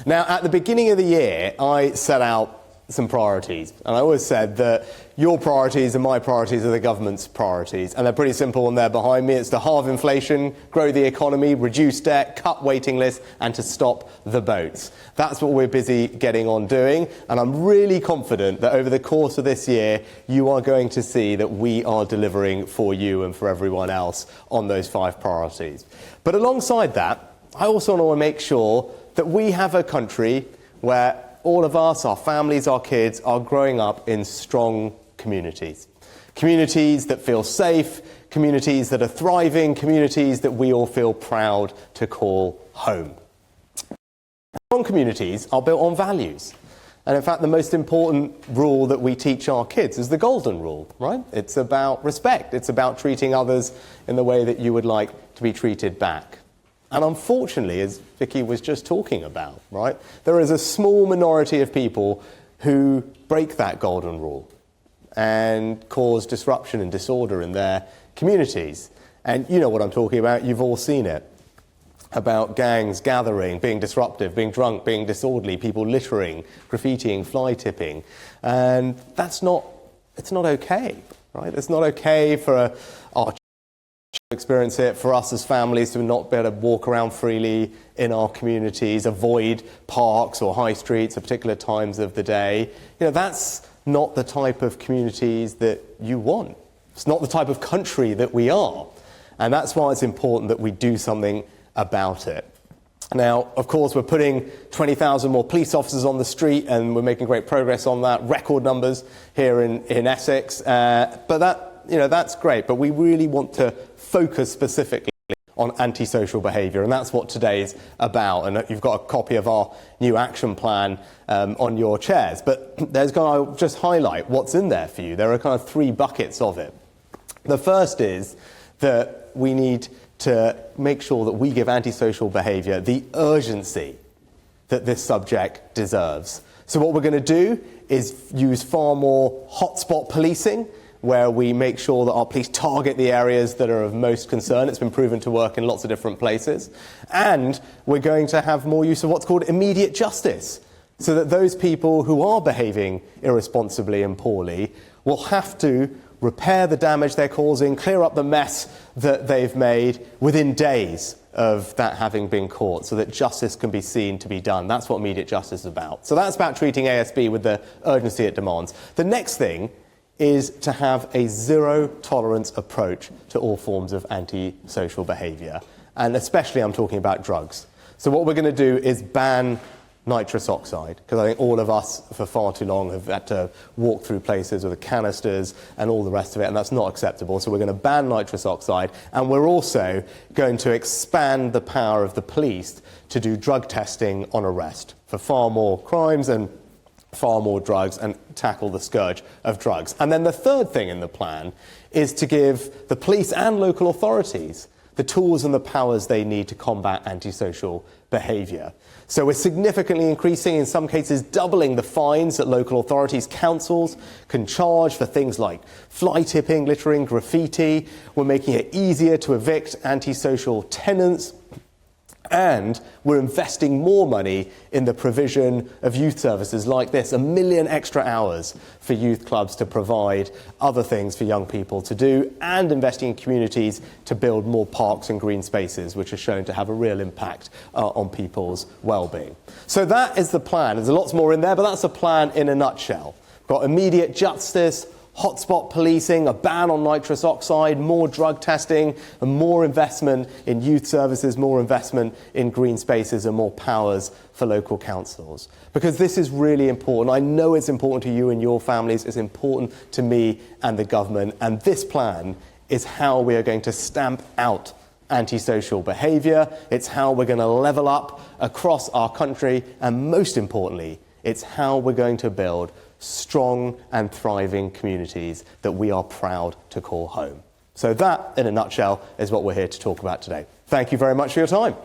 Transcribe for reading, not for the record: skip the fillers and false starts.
Now, at the beginning of the year, I set out some priorities, and I always said that your priorities and my priorities are the government's priorities, and they're pretty simple, and they're behind me. It's to halve inflation, grow the economy, reduce debt, cut waiting lists, and to stop the boats. That's what we're busy getting on doing, and I'm really confident that over the course of this year, you are going to see that we are delivering for you and for everyone else on those 5 priorities. But alongside that, I also want to make sure that we have a country where all of us, our families, our kids, are growing up in strong communities. Communities that feel safe, communities that are thriving, communities that we all feel proud to call home. Strong communities are built on values. And in fact, the most important rule that we teach our kids is the golden rule, right? It's about respect. It's about treating others in the way that you would like to be treated back. And unfortunately, as Vicky was just talking about, right, there is a small minority of people who break that golden rule and cause disruption and disorder in their communities. And you know what I'm talking about, you've all seen it. About gangs gathering, being disruptive, being drunk, being disorderly, people littering, graffitiing, fly tipping. And it's not okay, right? It's not okay for our experience it, for us as families to not be able to walk around freely in our communities, avoid parks or high streets at particular times of the day. You know, that's not the type of communities that you want. It's not the type of country that we are. And that's why it's important that we do something about it. Now, of course, we're putting 20,000 more police officers on the street, and we're making great progress on that, record numbers here in Essex. But that's great, but we really want to focus specifically on antisocial behaviour, and that's what today is about. And you've got a copy of our new action plan on your chairs, but I'll just highlight what's in there for you. There are kind of 3 buckets of it. The first is that we need to make sure that we give antisocial behaviour the urgency that this subject deserves. So what we're going to do is use far more hotspot policing, where we make sure that our police target the areas that are of most concern. It's been proven to work in lots of different places. And we're going to have more use of what's called immediate justice, so that those people who are behaving irresponsibly and poorly will have to repair the damage they're causing, clear up the mess that they've made within days of that having been caught, so that justice can be seen to be done. That's what immediate justice is about. So that's about treating ASB with the urgency it demands. The next thing is to have a zero-tolerance approach to all forms of antisocial behaviour, and especially I'm talking about drugs. So what we're going to do is ban nitrous oxide, because I think all of us for far too long have had to walk through places with the canisters and all the rest of it, and that's not acceptable. So we're going to ban nitrous oxide, and we're also going to expand the power of the police to do drug testing on arrest for far more crimes and far more drugs, and tackle the scourge of drugs. And then the third thing in the plan is to give the police and local authorities the tools and the powers they need to combat antisocial behaviour. So we're significantly increasing, in some cases doubling, the fines that local authorities, councils can charge for things like fly tipping, littering, graffiti. We're making it easier to evict antisocial tenants. And we're investing more money in the provision of youth services like this, 1 million extra hours for youth clubs to provide other things for young people to do, and investing in communities to build more parks and green spaces, which are shown to have a real impact on people's well-being. So that is the plan. There's lots more in there, but that's a plan in a nutshell. We've got immediate justice, hotspot policing, a ban on nitrous oxide, more drug testing, and more investment in youth services, more investment in green spaces, and more powers for local councils. Because this is really important. I know it's important to you and your families. It's important to me and the government. And this plan is how we are going to stamp out antisocial behaviour. It's how we're going to level up across our country. And most importantly, it's how we're going to build strong and thriving communities that we are proud to call home. So that, in a nutshell, is what we're here to talk about today. Thank you very much for your time.